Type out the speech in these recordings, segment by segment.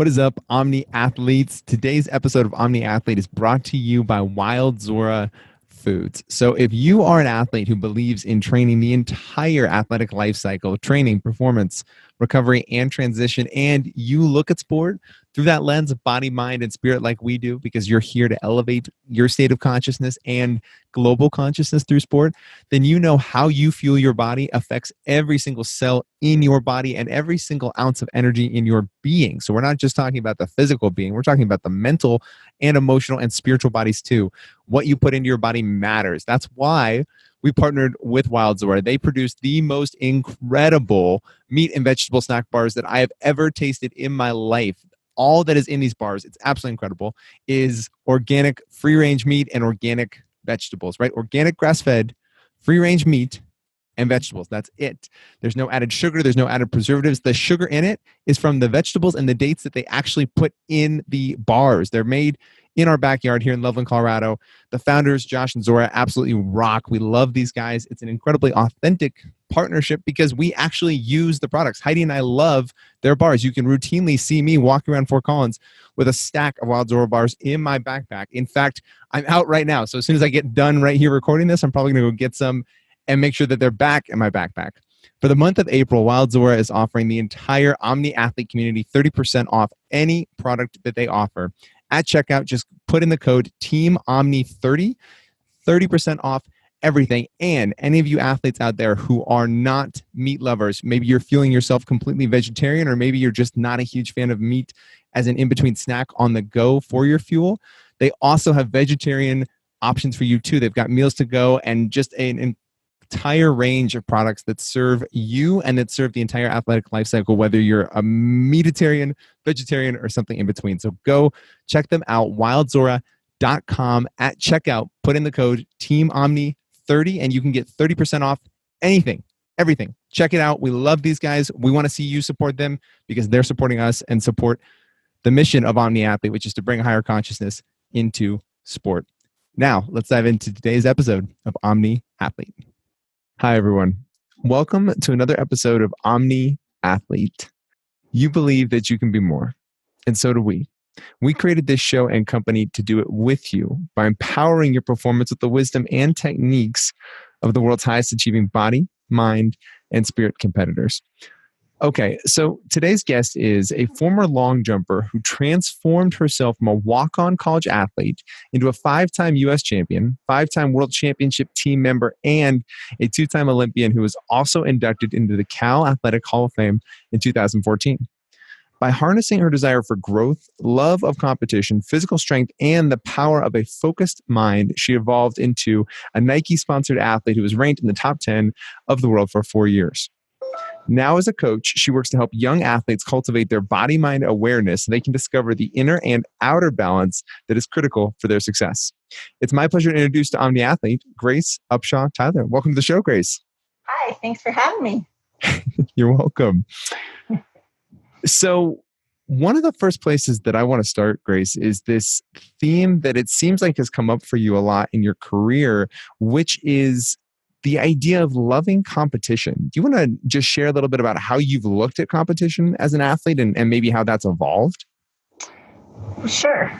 What is up, Omni athletes? Today's episode of Omni Athlete is brought to you by Wild Zora Foods. So, if you are an athlete who believes in training the entire athletic life cycle, training, performance, recovery, and transition, and you look at sport through that lens of body, mind, and spirit like we do, because you're here to elevate your state of consciousness and global consciousness through sport, then you know how you fuel your body affects every single cell in your body and every single ounce of energy in your being. So we're not just talking about the physical being, we're talking about the mental and emotional and spiritual bodies too. What you put into your body matters. That's why we partnered with Wild Zora. They produce the most incredible meat and vegetable snack bars that I have ever tasted in my life. All that is in these bars, it's absolutely incredible, is organic free-range meat and organic vegetables, right? Organic grass-fed free-range meat and vegetables. That's it. There's no added sugar. There's no added preservatives. The sugar in it is from the vegetables and the dates that they actually put in the bars. They're made in our backyard here in Loveland, Colorado. The founders, Josh and Zora, absolutely rock. We love these guys. It's an incredibly authentic partnership because we actually use the products. Heidi and I love their bars. You can routinely see me walking around Fort Collins with a stack of Wild Zora bars in my backpack. In fact, I'm out right now. So as soon as I get done right here recording this, I'm probably going to go get some and make sure that they're back in my backpack. For the month of April, Wild Zora is offering the entire Omni athlete community 30% off any product that they offer. At checkout, just put in the code TEAMOMNI30, 30% off everything. And any of you athletes out there who are not meat lovers, maybe you're feeling yourself completely vegetarian, or maybe you're just not a huge fan of meat as an in-between snack on the go for your fuel, they also have vegetarian options for you too. They've got meals to go and just an entire range of products that serve you and that serve the entire athletic life cycle, whether you're a meatitarian, vegetarian, or something in between. So go check them out, wildzora.com. At checkout, put in the code TEAMOMNI30 and you can get 30% off anything, everything. Check it out. We love these guys. We want to see you support them because they're supporting us and support the mission of Omni Athlete, which is to bring higher consciousness into sport. Now, let's dive into today's episode of Omni Athlete. Hi, everyone. Welcome to another episode of Omni Athlete. You believe that you can be more, and so do we. We created this show and company to do it with you by empowering your performance with the wisdom and techniques of the world's highest achieving body, mind, and spirit competitors. Okay, so today's guest is a former long jumper who transformed herself from a walk-on college athlete into a 5-time U.S. champion, 5-time World Championship team member, and a 2-time Olympian who was also inducted into the Cal Athletic Hall of Fame in 2014. By harnessing her desire for growth, love of competition, physical strength, and the power of a focused mind, she evolved into a Nike-sponsored athlete who was ranked in the top 10 of the world for 4 years. Now, as a coach, she works to help young athletes cultivate their body-mind awareness so they can discover the inner and outer balance that is critical for their success. It's my pleasure to introduce to Omni Athlete, Grace Upshaw Tyler. Welcome to the show, Grace. Hi, thanks for having me. You're welcome. So, one of the first places that I want to start, Grace, is this theme that it seems like has come up for you a lot in your career, which is the idea of loving competition. Do you want to just share a little bit about how you've looked at competition as an athlete and maybe how that's evolved? Sure.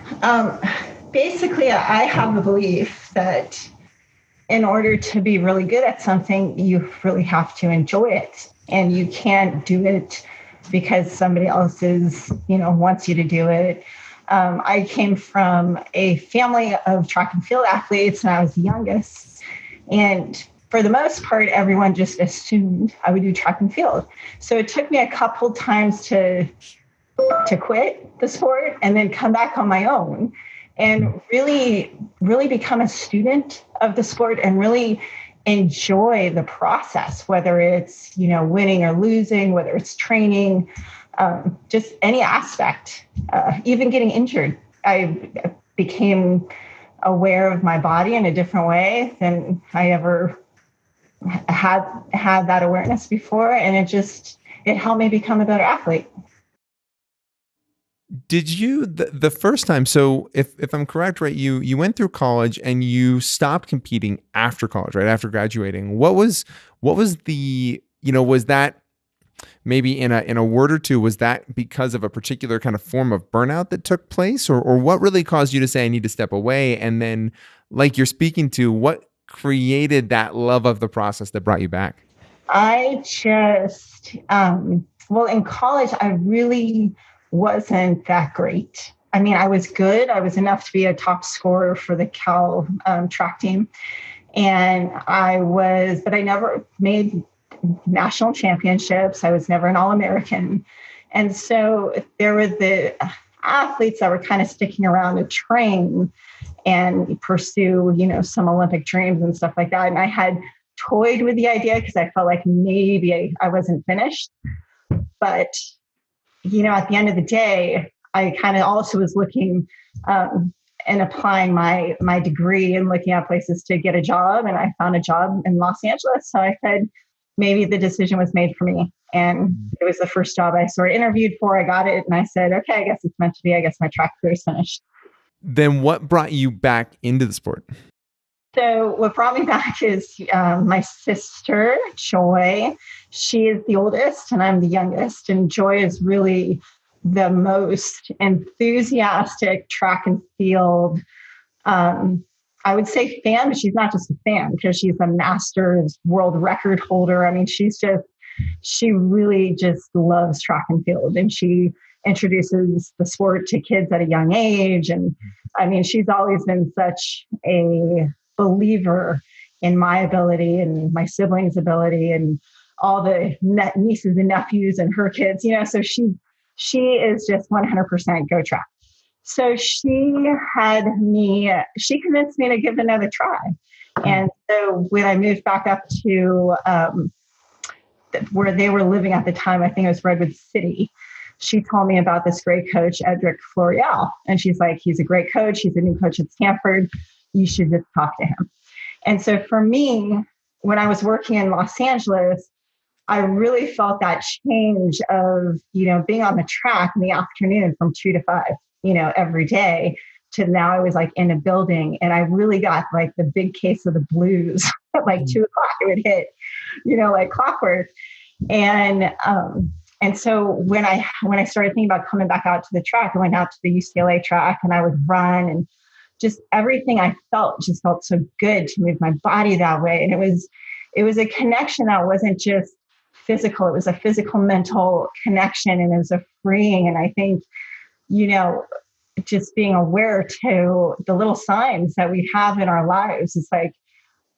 Basically, I have the belief that in order to be really good at something, you really have to enjoy it. And you can't do it because somebody else wants you to do it. I came from a family of track and field athletes, and I was the youngest. And for the most part, everyone just assumed I would do track and field. So it took me a couple times to quit the sport and then come back on my own and really, really become a student of the sport and really enjoy the process, whether it's, winning or losing, whether it's training, just any aspect, even getting injured. I became aware of my body in a different way than I ever had that awareness before. And it helped me become a better athlete. Did you, the first time, so if I'm correct, right, you went through college and you stopped competing after college, right, after graduating. What was the, was that maybe in a word or two, was that because of a particular kind of form of burnout that took place, or what really caused you to say, I need to step away? And then, like you're speaking to, what created that love of the process that brought you back? I just, well, in college, I really wasn't that great. I mean, I was good. I was enough to be a top scorer for the Cal track team. And but I never made national championships. I was never an All-American. And so there were the athletes that were kind of sticking around to train and pursue, some Olympic dreams and stuff like that. And I had toyed with the idea because I felt like maybe I wasn't finished. But, at the end of the day, I kind of also was looking and applying my degree and looking at places to get a job. And I found a job in Los Angeles. So I said, maybe the decision was made for me. And it was the first job I sort of interviewed for. I got it. And I said, okay, I guess it's meant to be. I guess my track career is finished. Then what brought you back into the sport? So what brought me back is my sister, Joy. She is the oldest and I'm the youngest. And Joy is really the most enthusiastic track and field, I would say fan, but she's not just a fan because she's a Masters world record holder. I mean, she really just loves track and field, and she introduces the sport to kids at a young age. And I mean, she's always been such a believer in my ability and my siblings' ability and all the nieces and nephews and her kids, so she is just 100% go track. So she convinced me to give it another try. And so when I moved back up to where they were living at the time, I think it was Redwood City, she told me about this great coach, Edric Florial. And she's like, he's a great coach. He's a new coach at Stanford. You should just talk to him. And so for me, when I was working in Los Angeles, I really felt that change of, being on the track in the afternoon from 2 to 5, every day, to now I was like in a building, and I really got like the big case of the blues at like 2 o'clock. It would hit, like clockwork. And so when I started thinking about coming back out to the track, I went out to the UCLA track and I would run, and just everything I felt just felt so good to move my body that way. And it was a connection that wasn't just physical. It was a physical, mental connection, and it was a freeing. And I think, just being aware to the little signs that we have in our lives. It's like,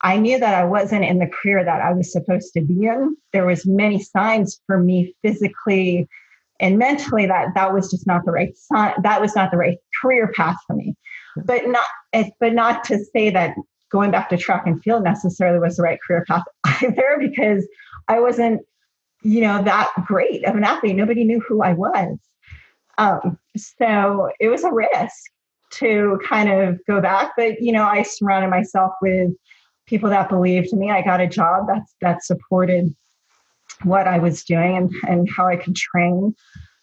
I knew that I wasn't in the career that I was supposed to be in. There was many signs for me physically and mentally that was just not the right sign. That was not the right career path for me. But not to say that going back to track and field necessarily was the right career path either, because I wasn't, that great of an athlete. Nobody knew who I was. So it was a risk to kind of go back. But, I surrounded myself with people that believed in me. I got a job that supported what I was doing and how I could train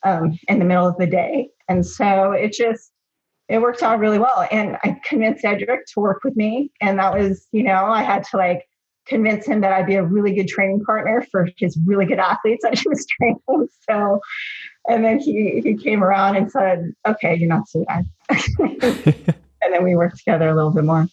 in the middle of the day. And so it worked out really well. And I convinced Edric to work with me. And that was, I had to convince him that I'd be a really good training partner for his really good athletes that he was training. So, and then he came around and said, okay, you're not so bad. And then we worked together a little bit more.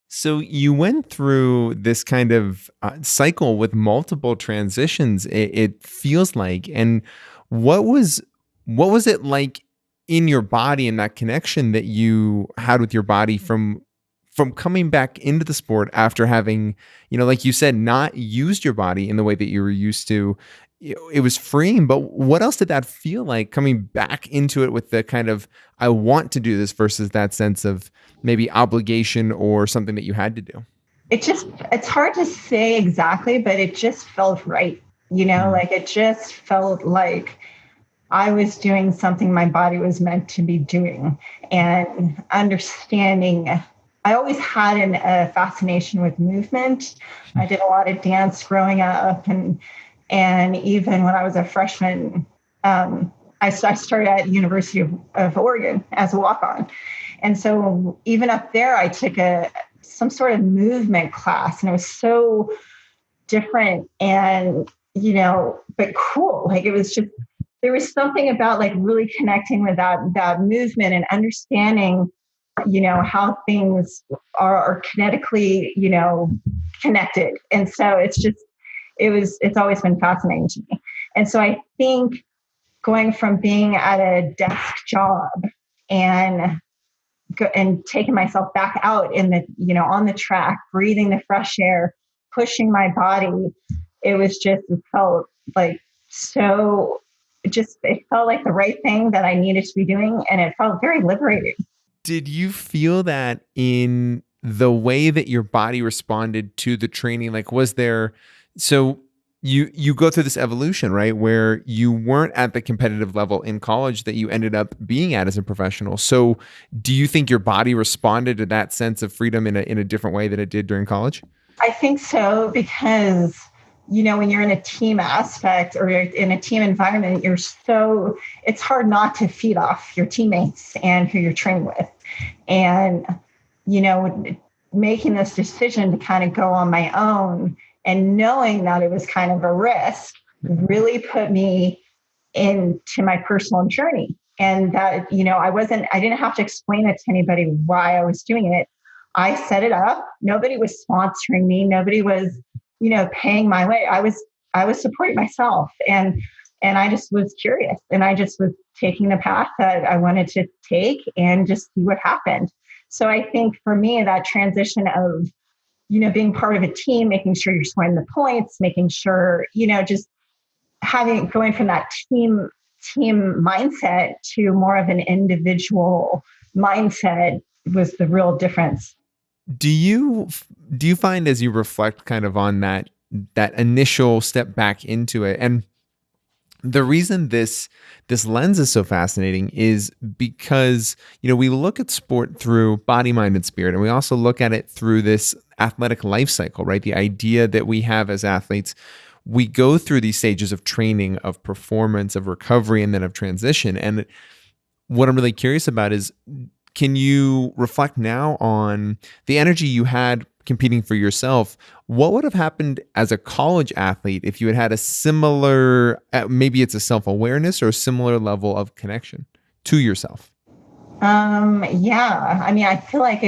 So you went through this kind of cycle with multiple transitions, it feels like. And what was it like in your body and that connection that you had with your body from coming back into the sport after having, like you said, not used your body in the way that you were used to? It was freeing, but what else did that feel like coming back into it with the kind of, I want to do this versus that sense of maybe obligation or something that you had to do? It's hard to say exactly, but it just felt right. It just felt like I was doing something my body was meant to be doing, and understanding. I always had a fascination with movement. I did a lot of dance growing up, and even when I was a freshman, I started at the University of Oregon as a walk-on. And so even up there, I took some sort of movement class, and it was so different. And, but cool. Like it was just, there was something about like really connecting with that movement and understanding, how things are kinetically, connected. And so it's always been fascinating to me. And so I think going from being at a desk job and taking myself back out in the, on the track, breathing the fresh air, pushing my body, it felt like it felt like the right thing that I needed to be doing. And it felt very liberating. Did you feel that in the way that your body responded to the training? Like, was there, so you go through this evolution, right? Where you weren't at the competitive level in college that you ended up being at as a professional. So do you think your body responded to that sense of freedom in a different way than it did during college? I think so, because, when you're in a team aspect or you're in a team environment, it's hard not to feed off your teammates and who you're training with. And, making this decision to kind of go on my own and knowing that it was kind of a risk really put me into my personal journey. And that, I didn't have to explain it to anybody why I was doing it. I set it up. Nobody was sponsoring me. Nobody was, paying my way. I was supporting myself, and I just was curious, and I just was taking the path that I wanted to take and just see what happened. So I think for me, that transition of, being part of a team, making sure you're scoring the points, making sure, just going from that team mindset to more of an individual mindset was the real difference. Do you find, as you reflect kind of on that initial step back into it, and the reason this lens is so fascinating is because, we look at sport through body, mind, and spirit, and we also look at it through this athletic life cycle, right? The idea that we have as athletes, we go through these stages of training, of performance, of recovery, and then of transition. And what I'm really curious about is, can you reflect now on the energy you had competing for yourself? What would have happened as a college athlete if you had had a similar, maybe it's a self-awareness or a similar level of connection to yourself? Yeah. I mean, I feel like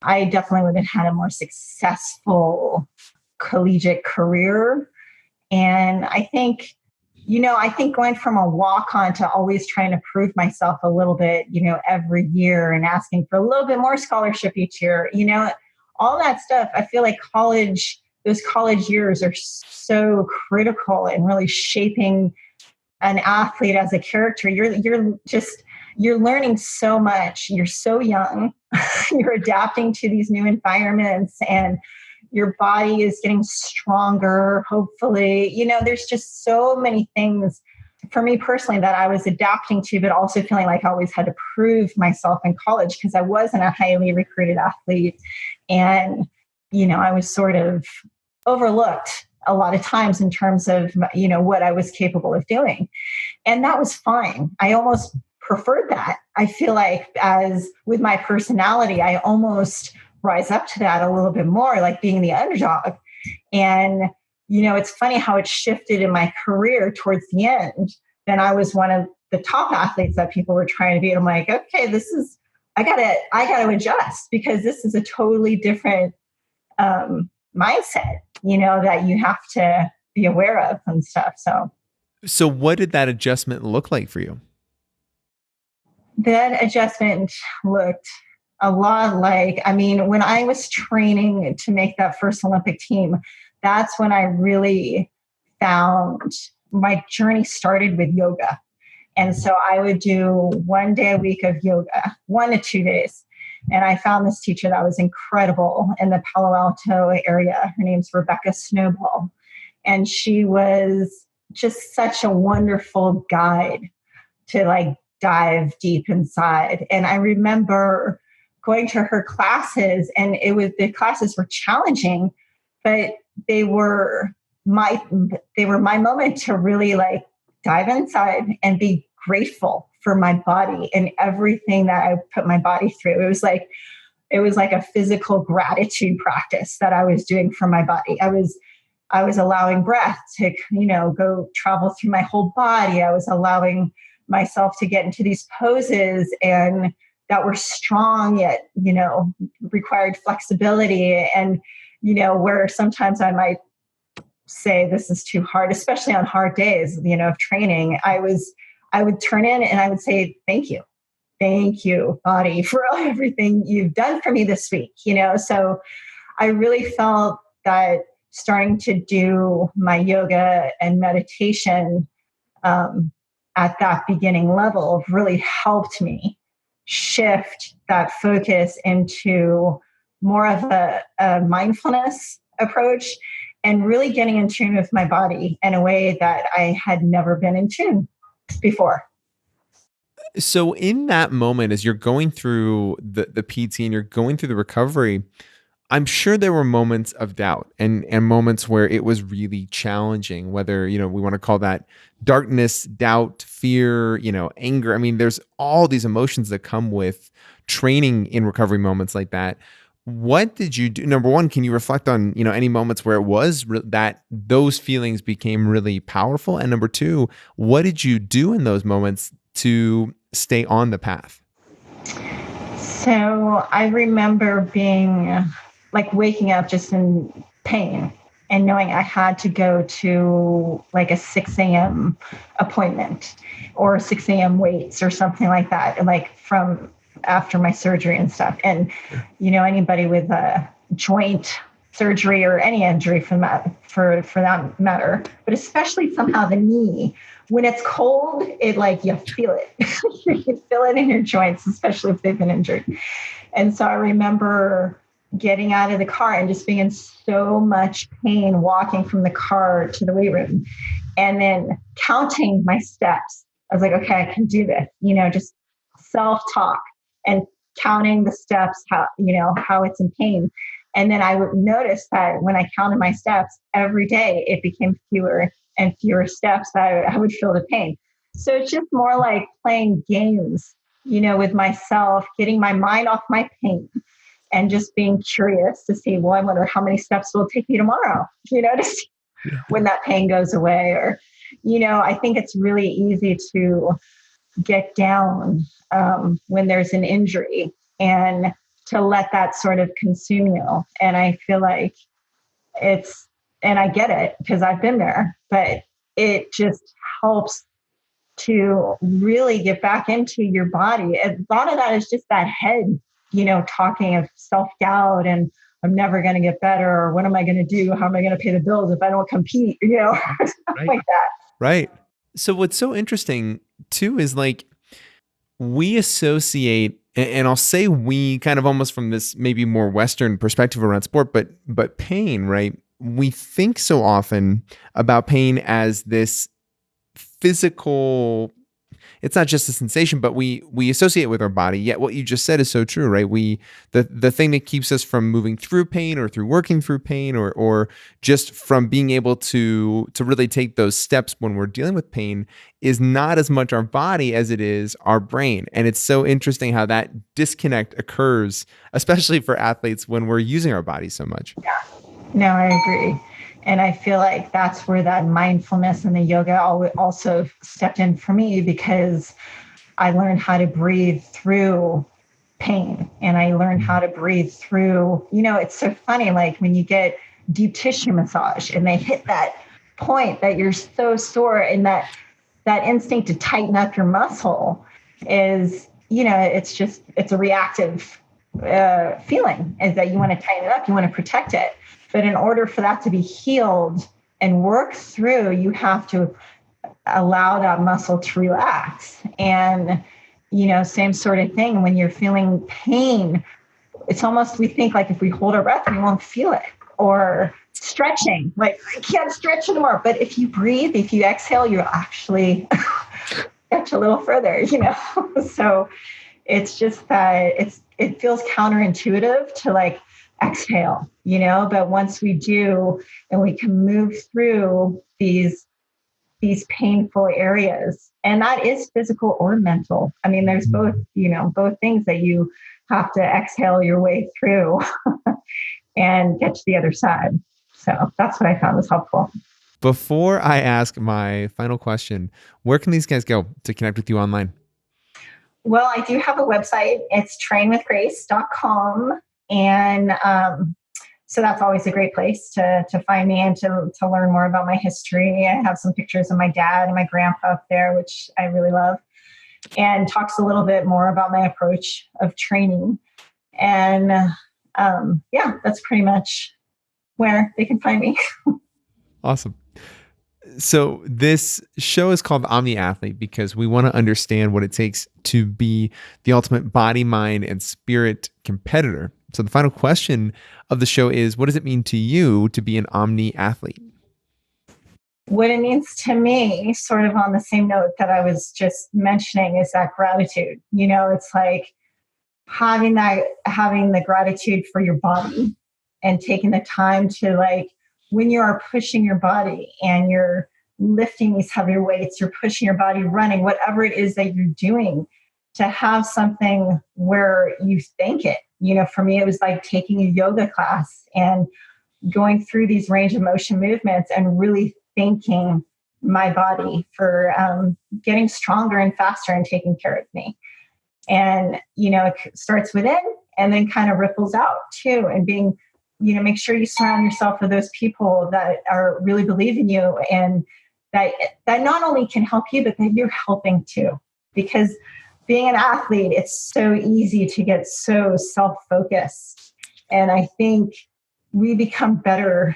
I definitely would have had a more successful collegiate career. And I think going from a walk-on to always trying to prove myself a little bit, every year and asking for a little bit more scholarship each year, all that stuff. I feel like those college years are so critical in really shaping an athlete as a character. You're learning so much. You're so young. You're adapting to these new environments, and your body is getting stronger, hopefully. There's just so many things for me personally that I was adapting to, but also feeling like I always had to prove myself in college because I wasn't a highly recruited athlete. And, I was sort of overlooked a lot of times in terms of, what I was capable of doing. And that was fine. I almost preferred that. I feel like, as with my personality, I almost rise up to that a little bit more, like being the underdog. And, it's funny how it shifted in my career towards the end. Then I was one of the top athletes that people were trying to beat. I'm like, okay, I gotta adjust, because this is a totally different mindset, that you have to be aware of and stuff. So what did that adjustment look like for you? That adjustment looked a lot like, when I was training to make that first Olympic team, that's when I really found my journey started with yoga. And so I would do 1 day a week of yoga, 1 to 2 days. And I found this teacher that was incredible in the Palo Alto area. Her name's Rebecca Snowball. And she was just such a wonderful guide to dive deep inside. And I remember going to her classes, and the classes were challenging, but they were my moment to really dive inside and be grateful for my body and everything that I put my body through. It was like a physical gratitude practice that I was doing for my body. I was I was allowing breath to, go travel through my whole body. I was allowing myself to get into these poses and that were strong yet, required flexibility. And, where sometimes I might say this is too hard, especially on hard days, of training, I would turn in and I would say, thank you. Thank you, body, for everything you've done for me this week. So I really felt that starting to do my yoga and meditation at that beginning level really helped me shift that focus into more of a mindfulness approach and really getting in tune with my body in a way that I had never been in tune before. So in that moment, as you're going through the PT and you're going through the recovery, I'm sure there were moments of doubt and moments where it was really challenging, whether, we want to call that darkness, doubt, fear, anger. I mean, there's all these emotions that come with training in recovery moments like that. What did you do? Number one, can you reflect on, any moments where it was that those feelings became really powerful? And number two, what did you do in those moments to stay on the path? So I remember being waking up just in pain and knowing I had to go to like a 6 a.m. appointment or 6 a.m. weights or something like that, and from after my surgery and stuff. And, anybody with a joint surgery or any injury for that matter, but especially somehow the knee, when it's cold, it you feel it. You can feel it in your joints, especially if they've been injured. And so I remember getting out of the car and just being in so much pain, walking from the car to the weight room and then counting my steps. I was like, okay, I can do this, just self-talk and counting the steps, how it's in pain. And then I would notice that when I counted my steps every day, it became fewer and fewer steps that I would feel the pain. So it's just more like playing games, with myself, getting my mind off my pain and just being curious to see, well, I wonder how many steps will it take me tomorrow, to see when that pain goes away. Or, I think it's really easy to get down when there's an injury and to let that sort of consume you. And I feel like and I get it because I've been there, but it just helps to really get back into your body. A lot of that is just that head, talking of self-doubt and I'm never going to get better, or what am I going to do? How am I going to pay the bills if I don't compete? Stuff Right. like that. Right. So what's so interesting too is we associate, and I'll say we kind of almost from this maybe more Western perspective around sport, but pain, right? We think so often about pain as this physical, it's not just a sensation, but we associate it with our body. Yet what you just said is so true, right? The thing that keeps us from moving through pain or through working through pain or just from being able to really take those steps when we're dealing with pain is not as much our body as it is our brain. And it's so interesting how that disconnect occurs, especially for athletes when we're using our body so much. Yeah. No, I agree. And I feel like that's where that mindfulness and the yoga also stepped in for me, because I learned how to breathe through pain and I learned how to breathe through, it's so funny, when you get deep tissue massage and they hit that point that you're so sore, and that instinct to tighten up your muscle is, it's a reactive feeling, is that you want to tighten it up, you want to protect it. But in order for that to be healed and work through, you have to allow that muscle to relax. And, same sort of thing when you're feeling pain, it's almost, we think if we hold our breath, we won't feel it. Or stretching, I can't stretch anymore. But if you breathe, if you exhale, you actually stretch a little further, So it's just that it feels counterintuitive to exhale, but once we do and we can move through these painful areas, and that is physical or mental. I mean, there's both things that you have to exhale your way through and get to the other side. So that's what I found was helpful. Before I ask my final question, where can these guys go to connect with you online? Well, I do have a website. It's trainwithgrace.com. And so that's always a great place to find me and to learn more about my history. I have some pictures of my dad and my grandpa up there, which I really love, and talks a little bit more about my approach of training. And yeah, that's pretty much where they can find me. Awesome. So this show is called Omni Athlete because we want to understand what it takes to be the ultimate body, mind, and spirit competitor. So the final question of the show is, what does it mean to you to be an Omni athlete? What it means to me, sort of on the same note that I was just mentioning, is that gratitude. You know, it's like having the gratitude for your body and taking the time to, like, when you are pushing your body and you're lifting these heavier weights, you're pushing your body, running, whatever it is that you're doing, to have something where you thank it. You know, for me, it was like taking a yoga class and going through these range of motion movements and really thanking my body for getting stronger and faster and taking care of me. And, you know, it starts within and then kind of ripples out too. And being, you know, make sure you surround yourself with those people that are really believe in you and that not only can help you, but that you're helping too. Because being an athlete, it's so easy to get so self-focused. And I think we become better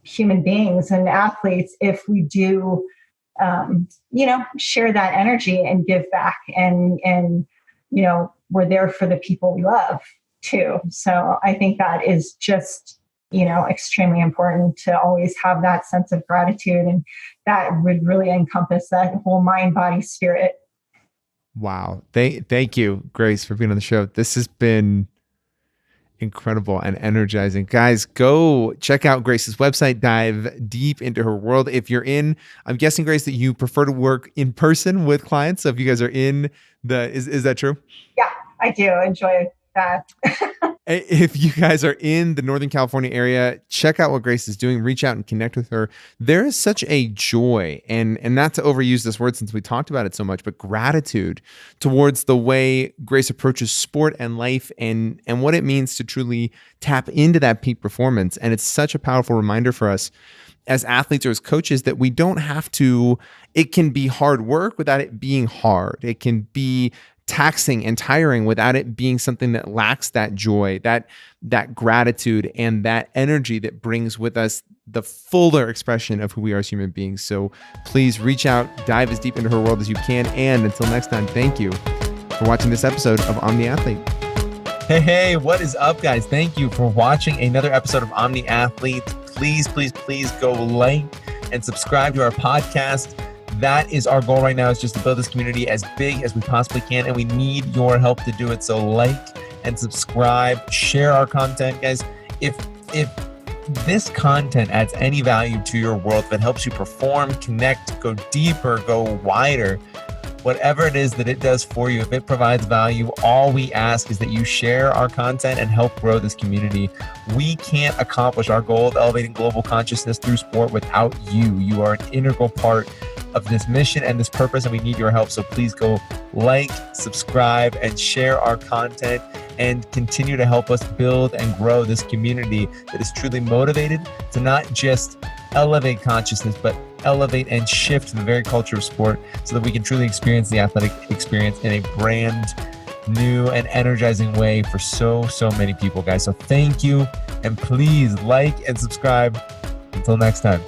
human beings and athletes if we do, you know, share that energy and give back. And, you know, we're there for the people we love too. So I think that is just, you know, extremely important to always have that sense of gratitude. And that would really encompass that whole mind, body, spirit. Wow. Thank you, Grace, for being on the show. This has been incredible and energizing. Guys, go check out Grace's website, dive deep into her world. If you're in, I'm guessing, Grace, that you prefer to work in person with clients. So if you guys are in is that true? Yeah, I do enjoy that. If you guys are in the Northern California area, check out what Grace is doing. Reach out and connect with her. There is such a joy, and not to overuse this word since we talked about it so much, but gratitude towards the way Grace approaches sport and life and what it means to truly tap into that peak performance. And it's such a powerful reminder for us as athletes or as coaches that we don't have to, it can be hard work without it being hard. It can be taxing and tiring without it being something that lacks that joy, that gratitude, and that energy that brings with us the fuller expression of who we are as human beings. So please reach out, dive as deep into her world as you can. And until next time, thank you for watching this episode of Omni Athlete. Hey, what is up, guys? Thank you for watching another episode of Omni Athlete. Please go like and subscribe to our podcast. That is our goal right now, is just to build this community as big as we possibly can, and we need your help to do it. So like and subscribe, share our content, guys. If this content adds any value to your world, that helps you perform, connect, go deeper, go wider, whatever it is that it does for you, if it provides value, all we ask is that you share our content and help grow this community. We can't accomplish our goal of elevating global consciousness through sport without you. You are an integral part of this mission and this purpose, and we need your help. So please go like, subscribe, and share our content, and continue to help us build and grow this community that is truly motivated to not just elevate consciousness, but elevate and shift the very culture of sport so that we can truly experience the athletic experience in a brand new and energizing way for so many people, guys. So thank you, and please like and subscribe. Until next time.